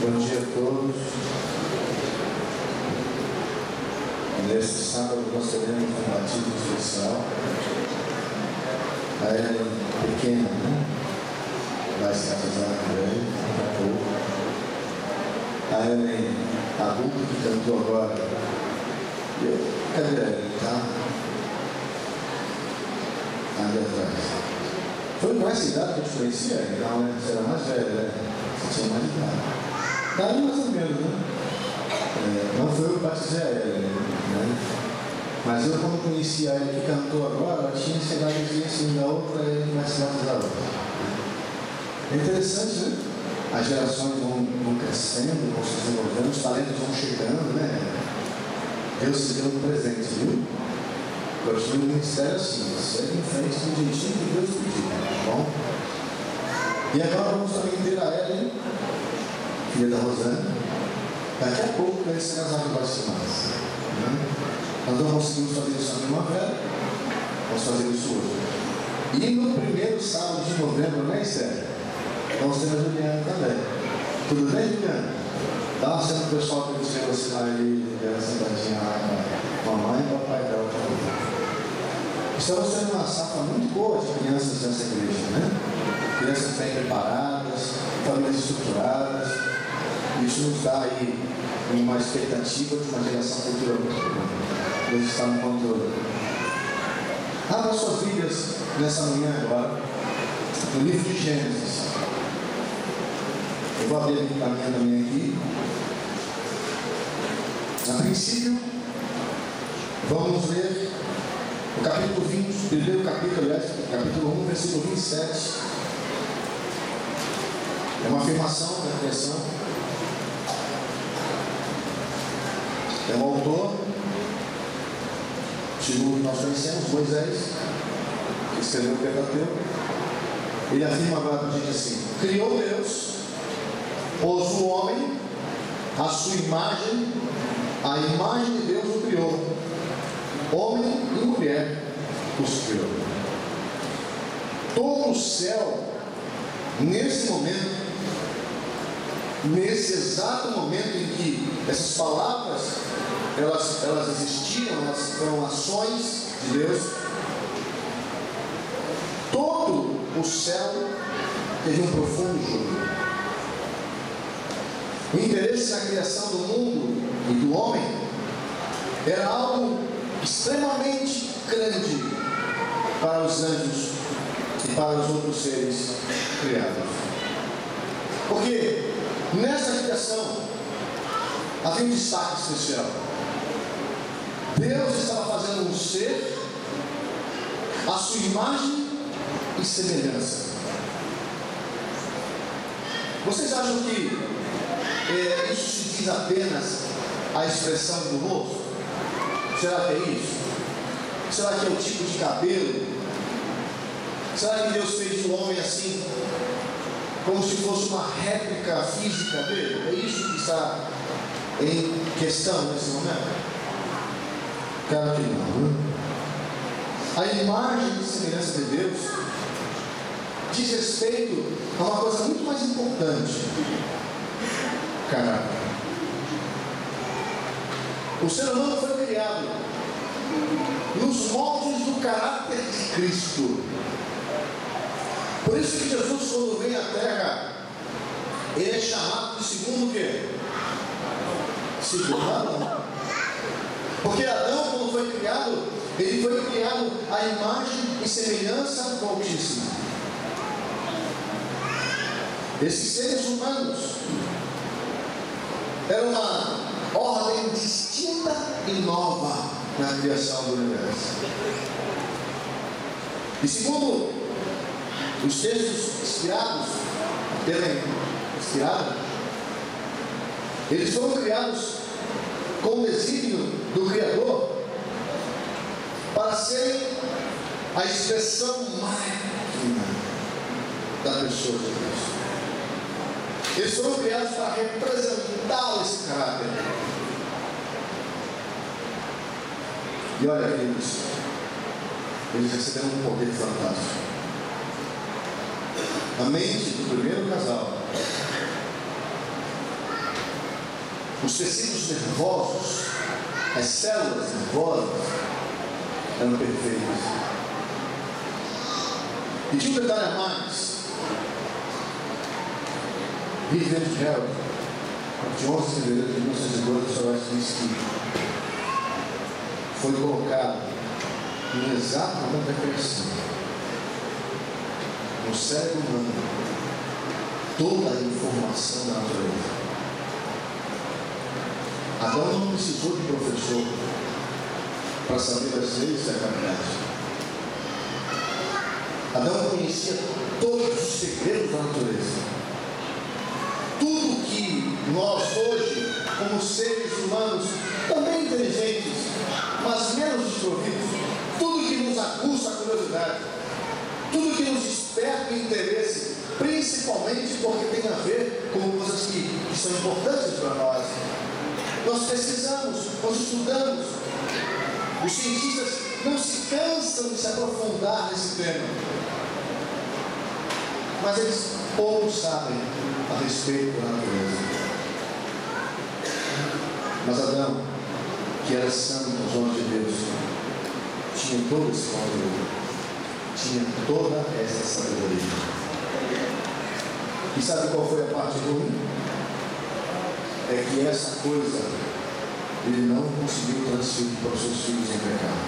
Bom dia a todos. Neste sábado nós teremos um batismo especial. A Ellen pequena, né? Vai se batizar também, daqui a pouco. A Ellen adulta que cantou agora. Cadê a Ellen? Tá? Ali atrás. Foi com essa idade que eu te conhecia, Ellen? Não, né? Você era mais velha, né? Você tinha mais idade. Daí mais ou menos, né? Não foi eu que batizei a Ellen, né? Mas eu, quando conheci a Ellen que cantou agora, ela tinha essa idade assim da outra e vai se batizar outra. É interessante, né? As gerações vão crescendo, vão se desenvolvendo, os talentos vão chegando, né? Deus se deu um presente, viu? Continua o ministério assim, segue em frente do jeitinho que Deus pediu, tá bom? E agora vamos também ter a Ellen, filha da Rosane. Daqui a pouco vai ser as águas batizadas. Nós não conseguimos fazer isso na primavera, vamos fazer isso hoje. E no primeiro sábado de novembro, né, Esther? Vamos ter a Juliana também. Tudo bem, Juliana? Dá uma cena pro pessoal que você vai lá e ela sentadinha lá com a mamãe e o papai dela também. Estamos tendo uma safra muito boa de crianças nessa igreja, né? Crianças bem preparadas, famílias estruturadas. Isso nos dá aí uma expectativa de uma geração futura muito boa. Deus está no controle. Abra suas Bíblias nessa manhã agora, no livro de Gênesis. Eu vou abrir a minha também aqui. A princípio, vamos ler o capítulo 20, primeiro capítulo, aliás, capítulo 1, versículo 27. É uma afirmação da criação. É um autor, segundo nós conhecemos, Moisés, que escreveu o Pentateuco. Ele afirma agora, diz assim: criou Deus, pôs o homem, a sua imagem, a imagem de Deus o criou, homem e mulher os criou. Todo o céu, nesse momento, nesse exato momento em que essas palavras elas existiram, elas foram ações de Deus, todo o céu teve um profundo júbilo. O interesse na criação do mundo e do homem era algo extremamente grande para os anjos e para os outros seres criados. Porque nessa criação havia um destaque especial. Deus estava fazendo um ser à sua imagem e semelhança. Vocês acham que isso se diz apenas a expressão do rosto? Será que é isso? Será que é o tipo de cabelo? Será que Deus fez o homem assim, como se fosse uma réplica física dele? É isso que está em questão nesse momento? Claro que não. A imagem e semelhança de Deus diz respeito a uma coisa muito mais importante: caráter. O ser humano foi criado nos moldes do caráter de Cristo. Por isso que Jesus, quando vem à terra, ele é chamado de segundo o quê? Segundo Adão. Porque Adão, quando foi criado, ele foi criado à imagem e semelhança do Altíssimo. Esses seres humanos eram uma ordem distinta e nova na criação do universo. E segundo os textos inspirados eles foram criados com o desígnio do Criador para serem a expressão máxima da pessoa de Deus. Eles foram criados para representar esse caráter. E olha, queridos, eles receberam um poder fantástico. A mente do primeiro casal Os tecidos nervosos, as células nervosas eram perfeitas. E tinha um detalhe a mais. David Harold, de 11 de fevereiro de 1912, o Soares disse que foi colocado no exato momento da criação, no cérebro humano, toda a informação da natureza. Adão não precisou de professor para saber as leis da caridade. Adão conhecia todos os segredos da natureza. Tudo que nós hoje, como seres humanos, também inteligentes, mas menos desprovidos, tudo que nos aguça a curiosidade, tudo que nos desperta o interesse, principalmente porque tem a ver com coisas que são importantes para nós. Nós pesquisamos, nós estudamos. Os cientistas não se cansam de se aprofundar nesse tema, mas eles pouco sabem a respeito da natureza. Mas Adão, que era santo aos olhos de Deus, tinha todo esse conteúdo, tinha toda essa sabedoria. E sabe qual foi a parte ruim? É que essa coisa ele não conseguiu transferir para os seus filhos em pecado.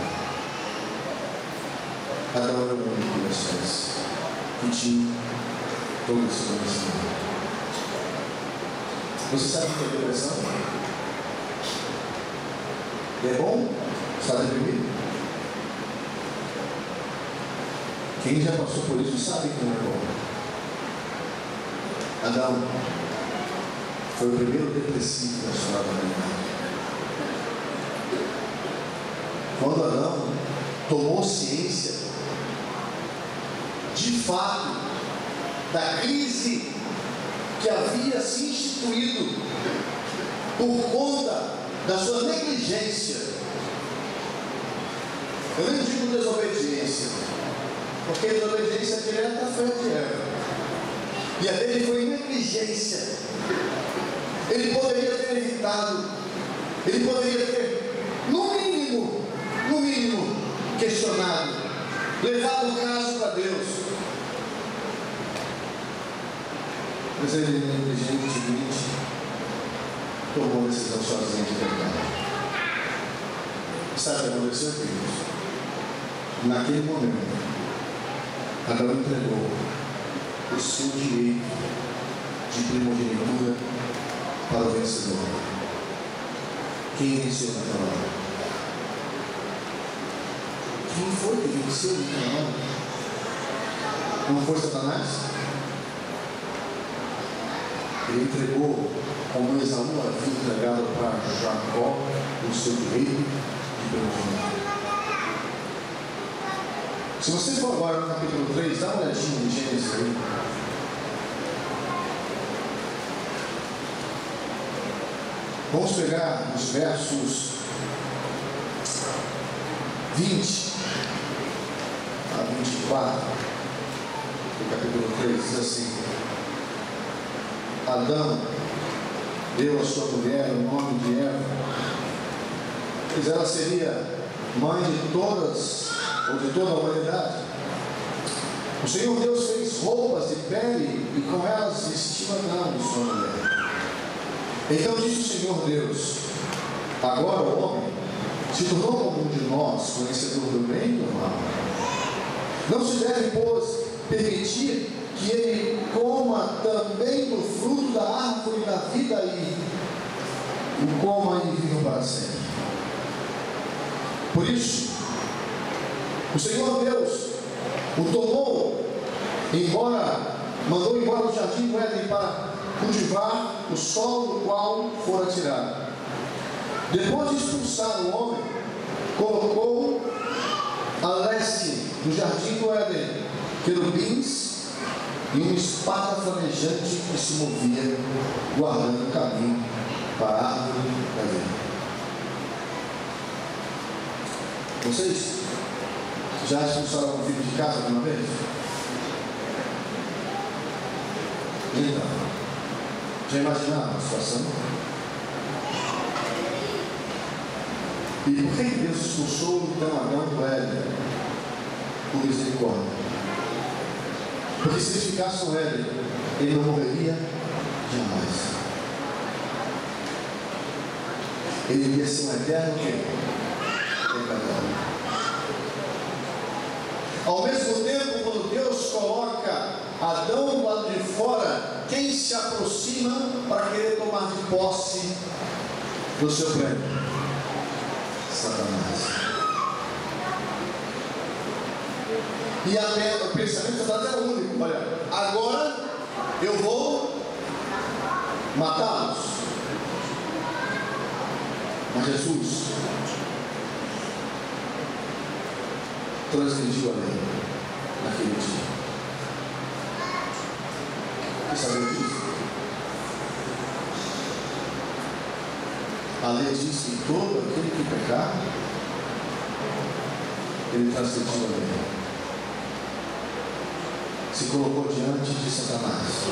Adão era o único da espécie que tinha todo esse conhecimento. Você sabe o que é depressão? É bom estar deprimido? Quem já passou por isso sabe que não é bom. Adão foi o primeiro depressivo da história da humanidade. Quando Adão tomou ciência, de fato, da crise que havia se instituído por conta da sua negligência, eu nem digo desobediência, porque desobediência direta foi a de Eva, e a dele foi negligência. Ele poderia ter evitado, ele poderia ter, no mínimo, questionado, levado o caso para Deus. Mas ele, negligentemente, tomou a decisão sozinho de pecar. Sabe o que aconteceu, queridos? Naquele momento, Adão entregou o seu direito de primogenitura para o vencedor. Quem venceu naquela hora? Quem foi que venceu naquela hora? Não foi Satanás? Ele entregou, como Esaú havia entregado para Jacó, o seu direito de primogenitura. Se você for agora no capítulo 3, dá uma olhadinha em Gênesis aí. Vamos pegar os versos 20 a 24 do capítulo 3, diz assim: Adão deu a sua mulher o nome de Eva, pois ela seria mãe de todas, ou de toda a humanidade. O Senhor Deus fez roupas de pele e com elas vestiu Adão e sua mulher. Então disse o Senhor Deus: agora o homem se tornou como um de nós, conhecedor do bem e do mal. Não se deve, pois, permitir que ele coma também do fruto da árvore da vida e o coma e viva para sempre. Por isso, o Senhor Deus o tomou, mandou embora do jardim do Éden para cultivar o solo do qual fora tirado. Depois de expulsar o homem, colocou a leste do jardim do Éden querubins e uma espada flamejante que se movia, guardando o caminho para a árvore da vida. Vocês já expulsaram um filho de casa alguma vez? Então, já imaginaram a situação? E por que Deus expulsou então Adão do Éden? Por misericórdia. Porque se ele ficasse no Éden, ele não morreria jamais. Ele iria ser um eterno pecador. Ao mesmo tempo, quando Deus coloca Adão do lado de fora, quem se aproxima para querer tomar de posse do seu prêmio? Satanás. E o pensamento de Satanás era único: olha, agora eu vou matá-los. Mas Jesus transgrediu a lei naquele dia. Você sabia disso? A lei diz que todo aquele que pecar, ele transgrediu a lei. Se colocou diante de Satanás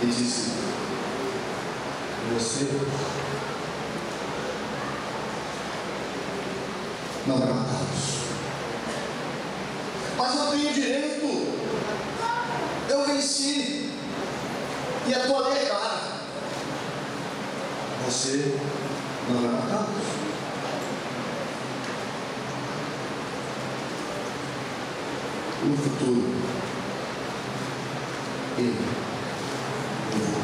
e disse: você não vai matá-los. Mas eu tenho direito. Eu venci. E a tua lei é clara. Você não vai matá-los. No futuro, eu vou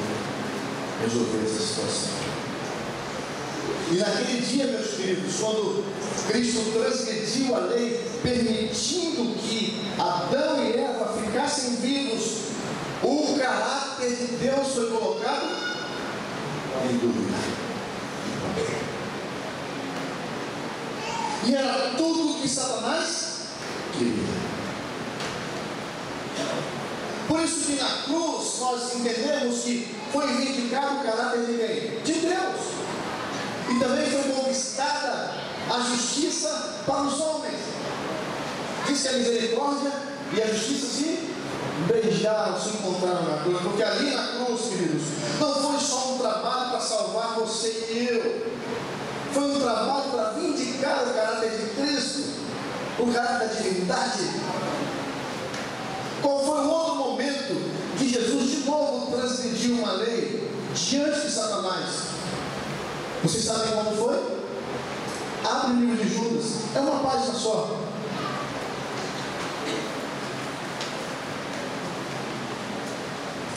resolver essa situação. E naquele dia, meus queridos, quando Cristo transgrediu a lei, permitindo que Adão e Eva ficassem vivos, o caráter de Deus foi colocado em dúvida. E era tudo que Satanás queria. Por isso que na cruz nós entendemos que foi vindicado o caráter de quem? De Deus. E também foi conquistada a justiça para os homens. Diz que a misericórdia e a justiça se beijaram, se encontraram na cruz. Porque ali na cruz, queridos, não foi só um trabalho para salvar você e eu. Foi um trabalho para vindicar o caráter de Cristo, o caráter da divindade. Qual foi o outro momento que Jesus de novo transgrediu uma lei diante de Satanás? Vocês sabem como foi? Abre o livro de Judas, é uma página só.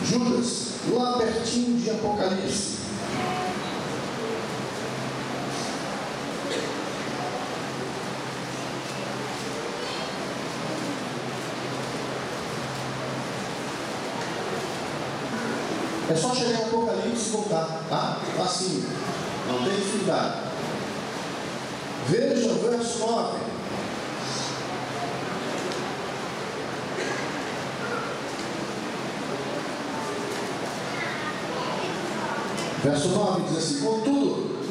Judas, lá pertinho de Apocalipse. É só chegar em Apocalipse e voltar, tá? Assim, não tem dificuldade. Veja o verso 9. Verso 9 diz assim: contudo,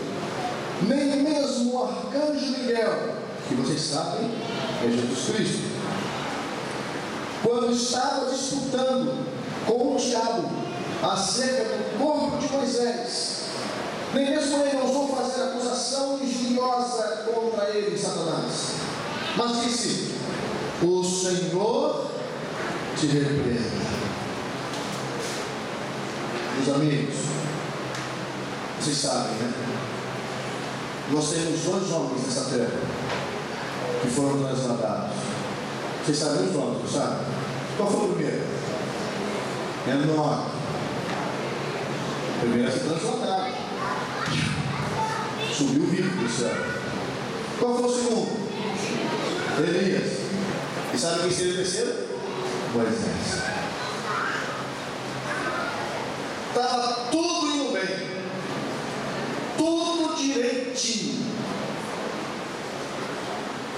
nem mesmo o arcanjo Miguel, que vocês sabem é Jesus Cristo, quando estava disputando com o diabo acerca do corpo de Moisés, nem mesmo ele ousou fazer acusação injuriosa contra ele, Satanás, mas disse: o Senhor te repreenda. Meus amigos, vocês sabem, né? Nós temos dois homens nessa terra que foram transladados. Vocês sabem os nomes, não sabem? Qual foi o primeiro? Enoque. O primeiro a ser transladado. Subiu vivo do céu. Qual foi o segundo? Elias. E sabe quem seria o terceiro? Moisés. Estava tudo indo bem. Tudo direitinho.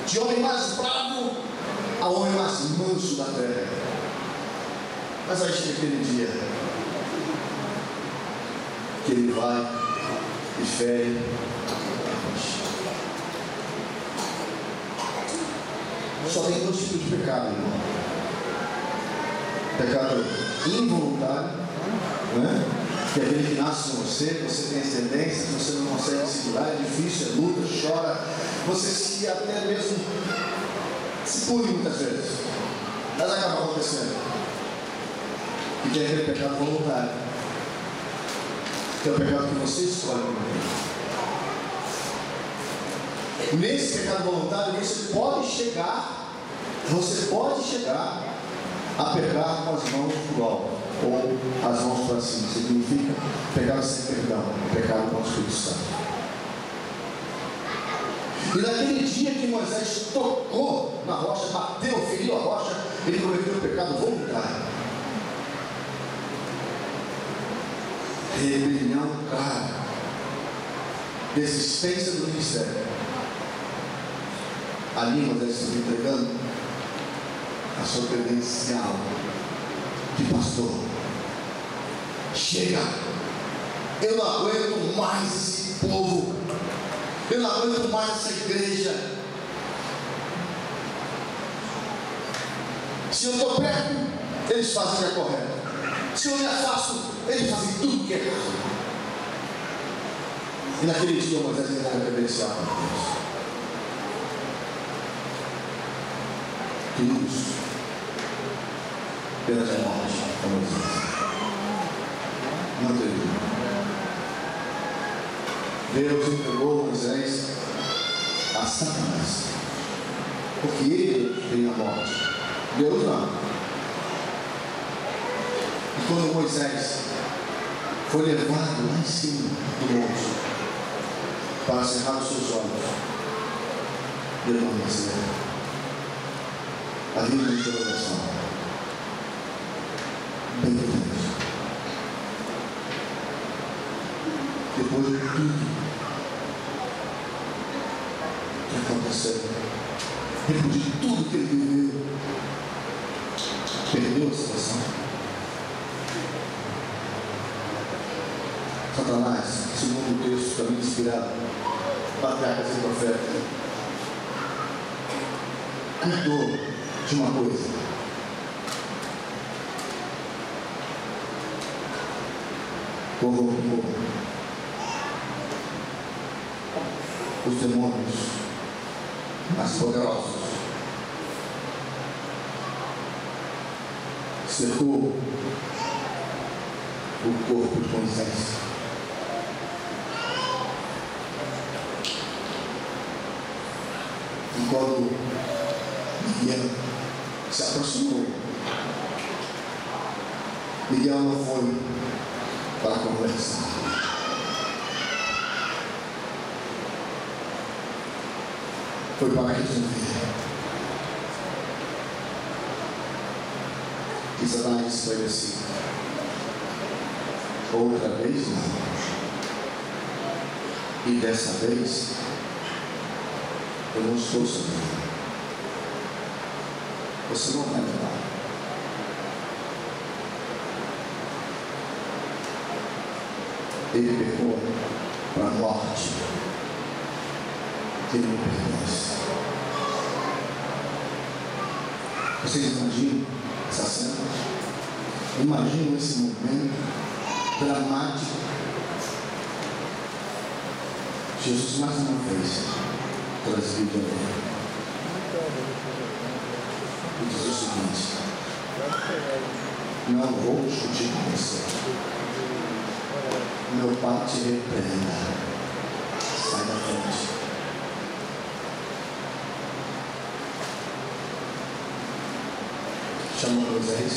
De homem mais bravo a homem mais manso da terra. Mas aí chega aquele dia que ele vai e fere a rocha. Só tem dois tipos de pecado, irmão. Pecado involuntário, né? Que aquele que nasce com você, você tem as tendências, você não consegue segurar, é difícil, é luta, chora, você se até mesmo se pune muitas vezes, mas acaba acontecendo. E tem aquele pecado voluntário, que é o pecado que você escolhe cometer. Nesse pecado voluntário você pode chegar a pecar com as mãos pro alto, ou as mãos para cima. Significa pecado sem perdão, pecado com o Espírito Santo. E naquele dia que Moisés tocou na rocha, bateu, feriu a rocha, ele cometeu o pecado voluntário. Rebelião clara, desistência do ministério. Ali Moisés está entregando a sua credencial de pastor. Chega, eu não aguento mais esse povo, eu não aguento mais essa igreja. Se eu estou perto, eles fazem o que é correto. Se eu me afasto, eles fazem tudo que é errado. E naquele dia Moisés entregou a credencial para Deus. Queridos, pena de morte, como diz. Não teve. Deus entregou Moisés a Satanás, porque ele tem a morte, Deus não. E quando Moisés foi levado lá em cima do monte para cerrar os seus olhos, ele não recebeu. Havia uma interrogação bem grande. Depois de tudo que aconteceu, depois de tudo que ele viveu, perdeu a situação. Satanás, segundo o texto também inspirado, patriarcas e profetas, cuidou de uma coisa: convocou os demônios mais poderosos, cercou o corpo de Moisés. E quando Miguel se aproximou, Miguel não foi para conversar. Foi para resolver. E Satanás foi assim: outra vez não. E dessa vez eu não estou sabendo. Você não vai levar. Ele pecou para a morte. Ele não pertence. Vocês imaginam essa cena? Imaginam esse momento dramático? Jesus mais uma vez transviu de novo e diz o seguinte: não vou discutir com você. Meu pai te repreenda. Sai da frente. Chama Moisés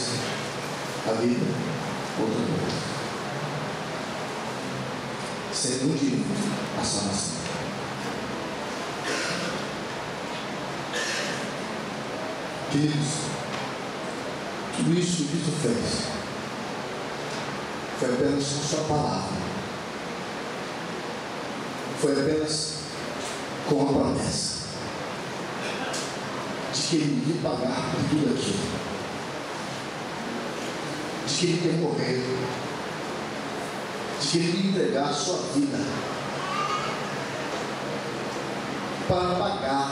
a vida outra vez. Sem um direito à salvação. Queridos, tudo isso que Cristo fez foi apenas com sua palavra. Foi apenas com a promessa de que ele iria pagar por tudo aquilo, de que ele ia morrer, de que ele ia entregar a sua vida para pagar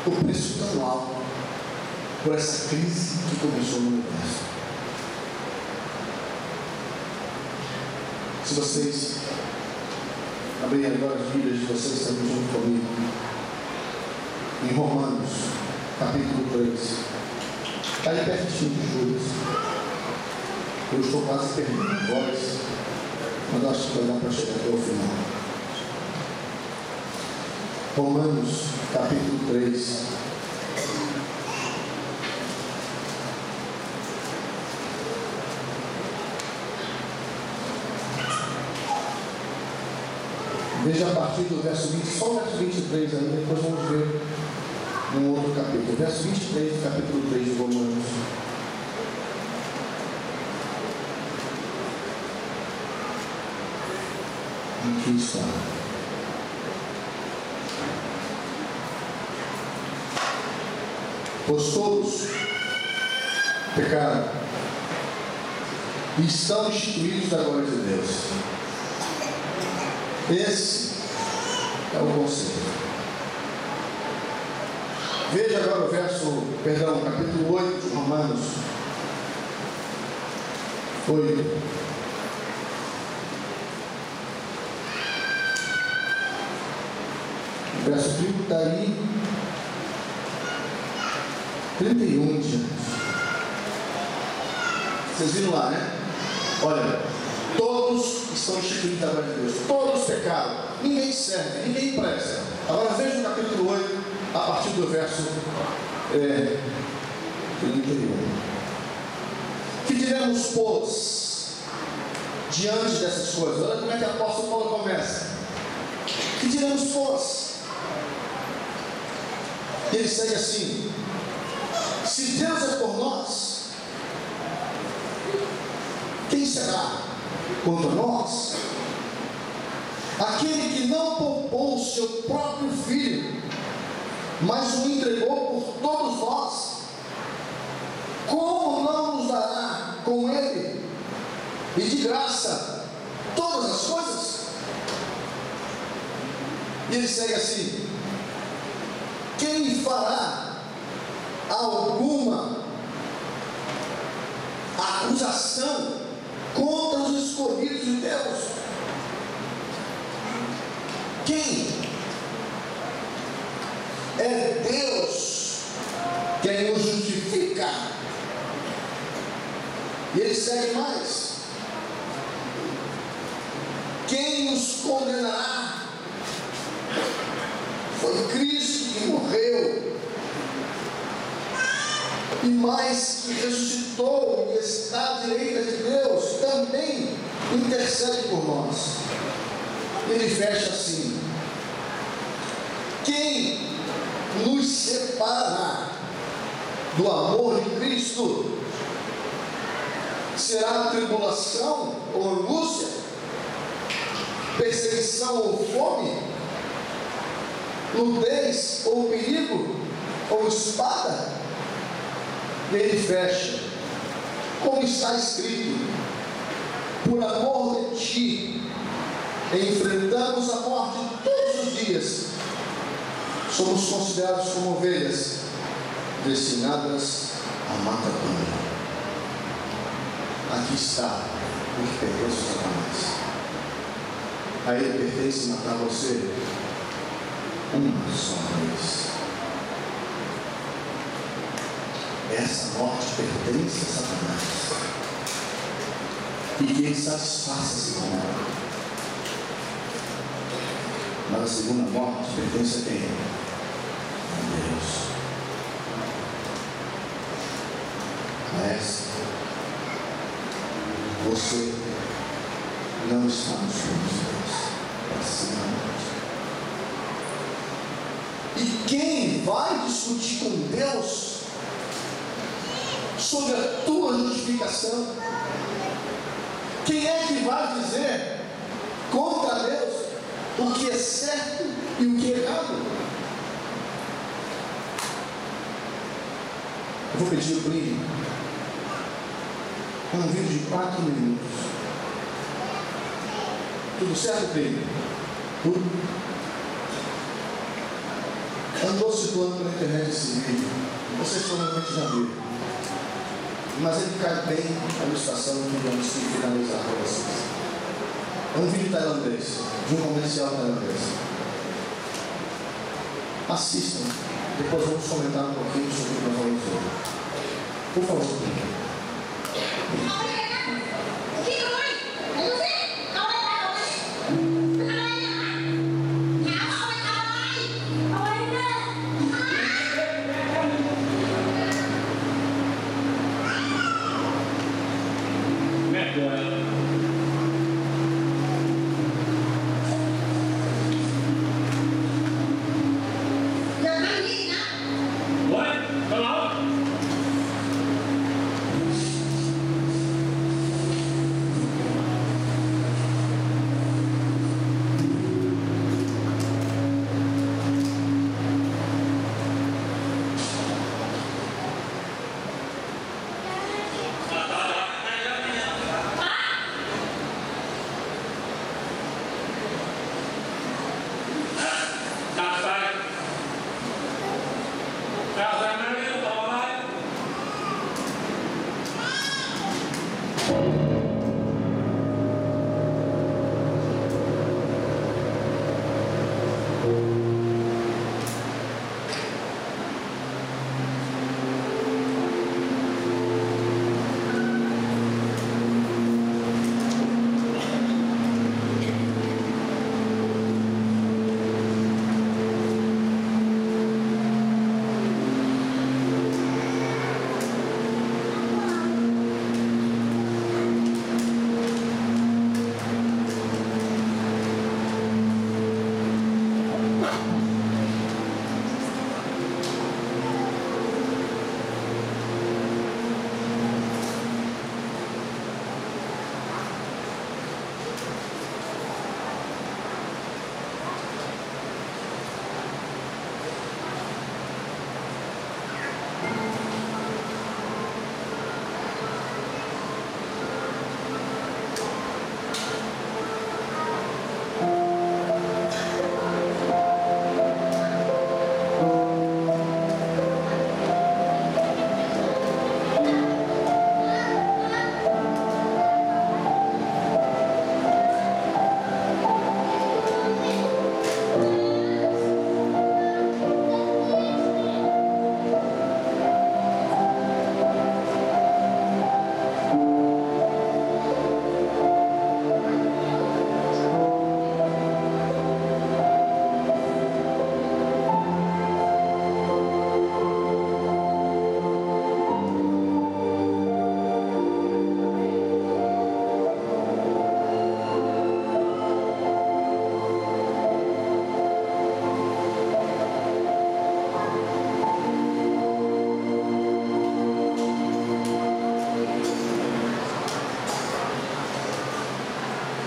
o preço tão alto por essa crise que começou no universo. Se vocês abrirem agora as Bíblias de vocês também junto comigo, em Romanos, capítulo 3, está aí pertinho de Judas. Eu estou quase perdendo a voz, mas eu acho que vai dar para chegar até o final. Romanos, capítulo 3. Veja a partir do verso 20, só o verso 23 aí, depois vamos ver um outro capítulo. Verso 23 do capítulo 3 de Romanos. Aqui está. Pois todos pecaram e estão destituídos da glória de Deus. Esse é o conceito. Veja agora o capítulo 8 de Romanos 8. O verso 30 está aí, 31 diante. Vocês viram lá, né? Olha, todos estão instituídos da glória de Deus, todos pecaram, ninguém serve, ninguém presta. Agora veja o capítulo 8, a partir do verso 31. Que diremos, pois, diante dessas coisas? Olha como é que o apóstolo Paulo começa. Que diremos, pois? Ele segue assim: se Deus é por nós, quem será contra nós? Aquele que não poupou o seu próprio filho, mas o entregou por todos nós, como não nos dará com ele e de graça todas as coisas? E ele segue assim: quem fará alguma acusação contra os escolhidos de Deus? Quem? É Deus quem os justifica. E ele segue mais: quem nos condenará? Foi Cristo que morreu, e mais que ressuscitou e está à direita de Deus, também intercede por nós. Ele fecha assim: quem nos separará do amor de Cristo? Será tribulação ou angústia, perseguição ou fome, nudez ou perigo, ou espada? E ele fecha: como está escrito, por amor de ti enfrentamos a morte todos os dias, somos considerados como ovelhas destinadas à matadouro. Aqui está o que pertence a Satanás. A ele pertence matar você uma só vez. Essa morte pertence a Satanás, e que ele satisfaça-se com ela. Mas a segunda morte pertence a quem? A Deus. A essa você não está nos planos de Deus. Essa segunda morte. E quem vai discutir com Deus sobre a tua justificação? Quem é que vai dizer contra Deus o que é certo e o que é errado? Eu vou pedir o primo um vídeo de 4 minutos. Tudo certo, primo? Tudo? Andou circulando pela internet esse vídeo, vocês provavelmente já viram, mas ele cai bem na ilustração que vamos finalizar para vocês. É um vídeo tailandês, de um comercial tailandês. Assistam, depois vamos comentar um pouquinho sobre o que nós vamos ver. Por favor.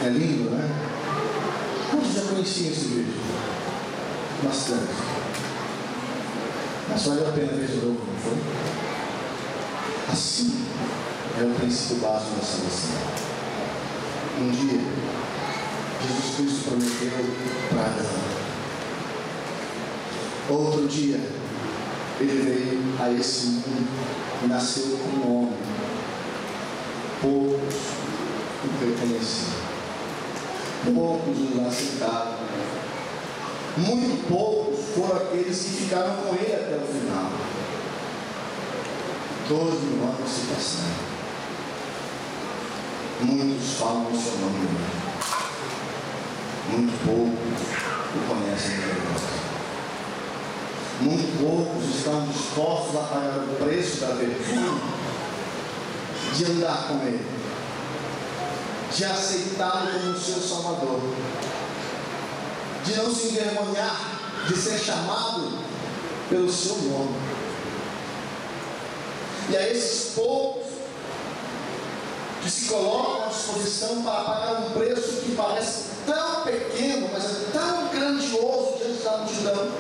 É lindo, né? Quantos já conheciam esse vídeo? Bastante. Mas valeu a pena ver de novo, não foi? Assim é o princípio básico da salvação. Um dia, Jesus Cristo prometeu para Adão. Outro dia, ele veio a esse mundo e nasceu como homem. Poucos o reconheciam. Poucos os aceitaram. Muito poucos foram aqueles que ficaram com ele até o final. 12 mil anos se passaram. Muitos falam o seu nome. Muito poucos o conhecem de verdade. Muito poucos estão dispostos a pagar o preço da vergonha de andar com ele, de aceitá-lo como seu Salvador, de não se envergonhar de ser chamado pelo seu nome. E a esses poucos que se colocam à disposição para pagar um preço que parece tão pequeno, mas é tão grandioso diante da multidão,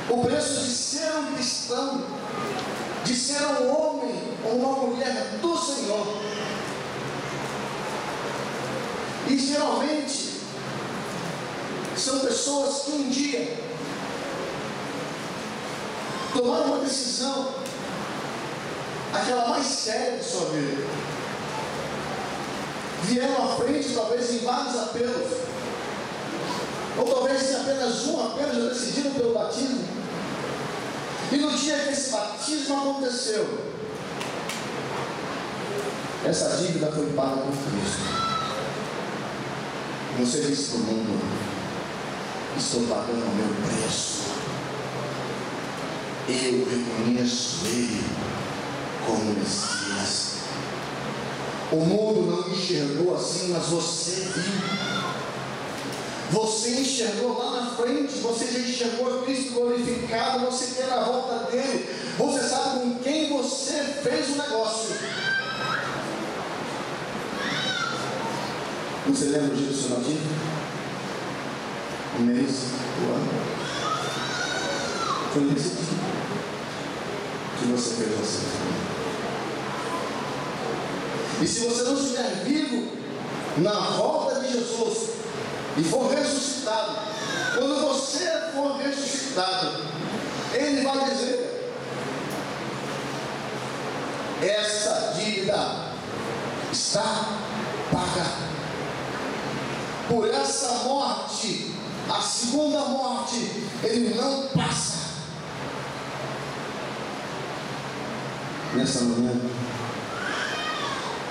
o preço de ser um cristão, de ser um homem ou uma mulher do Senhor. E geralmente são pessoas que um dia tomaram uma decisão, aquela mais séria de sua vida, vieram à frente, talvez em vários apelos, ou talvez em apenas um apelo já decidiram pelo batismo. E no dia que esse batismo aconteceu, essa dívida foi paga por Cristo. Você disse para o mundo: estou pagando o meu preço. Eu reconheço Ele como Messias. O mundo não enxergou assim, mas você viu. Você enxergou lá na frente, você já enxergou Cristo glorificado, você quer a volta dele, você sabe com quem você fez o negócio. Você lembra o dia do seu batismo? O mês, o ano? Foi nesse dia que você fez você. E se você não estiver vivo na volta de Jesus e for ressuscitado, quando você for ressuscitado, Ele vai dizer: essa dívida está paga. Por essa morte, a segunda morte, Ele não passa. Nessa manhã,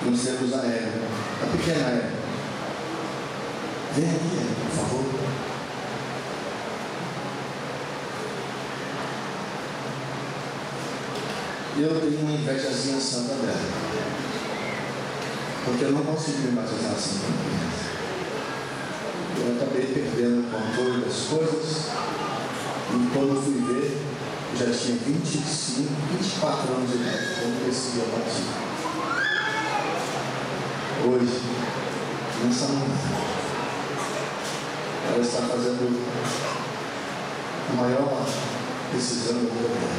nós temos a Eva, a pequena Eva. Vem aqui, por favor. Eu tenho uma invejazinha santa dela, porque eu não consegui me batizar assim. Eu acabei perdendo o controle das coisas, e quando fui ver, já tinha 25, 24 anos de idade, quando decidi a batismo. Hoje, nessa manhã, ela está fazendo a maior decisão da vida dela.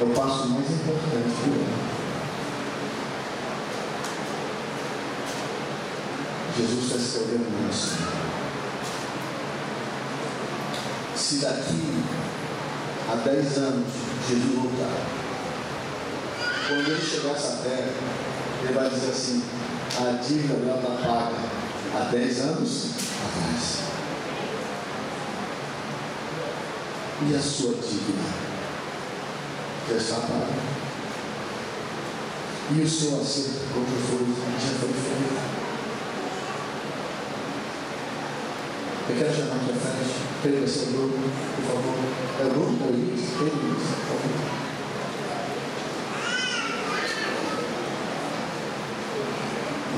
É o passo mais importante do ano. Jesus está escrevendo isso. Se daqui a 10 anos Jesus voltar, quando ele chegar a essa terra, ele vai dizer assim: a dívida dela está paga há 10 anos atrás. E a sua dívida já está paga. E o seu acerto contra o fogo já foi feito. Eu quero chamar aqui à frente. Quem vai ser o Bruno, por favor? É o Bruno? É o Luiz? Quem é o Luiz? Por favor.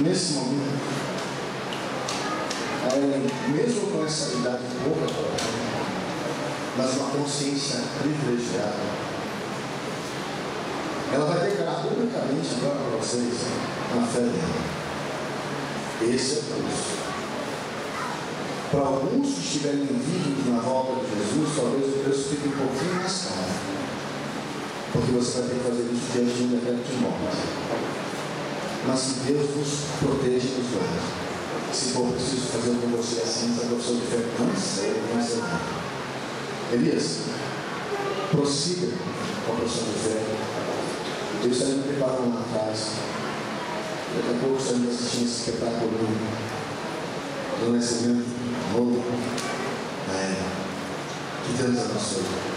Nesse momento, mesmo com essa idade pouca, mas uma consciência privilegiada, ela vai declarar publicamente agora para vocês a fé dela. Esse é o preço. Para alguns que estiverem vivos na volta de Jesus, talvez o preço fique um pouquinho mais caro, porque você vai ter que fazer isso diante de um decreto de morte. Mas que Deus nos proteja e nos guarde. Se for preciso fazer com você assim, a profissão de fé, não sei. Elias, prossiga com a profissão de fé. Deus está me preparando lá atrás. Daqui a pouco estamos assistindo esse espetáculo do nascimento novo. Que Deus abençoe.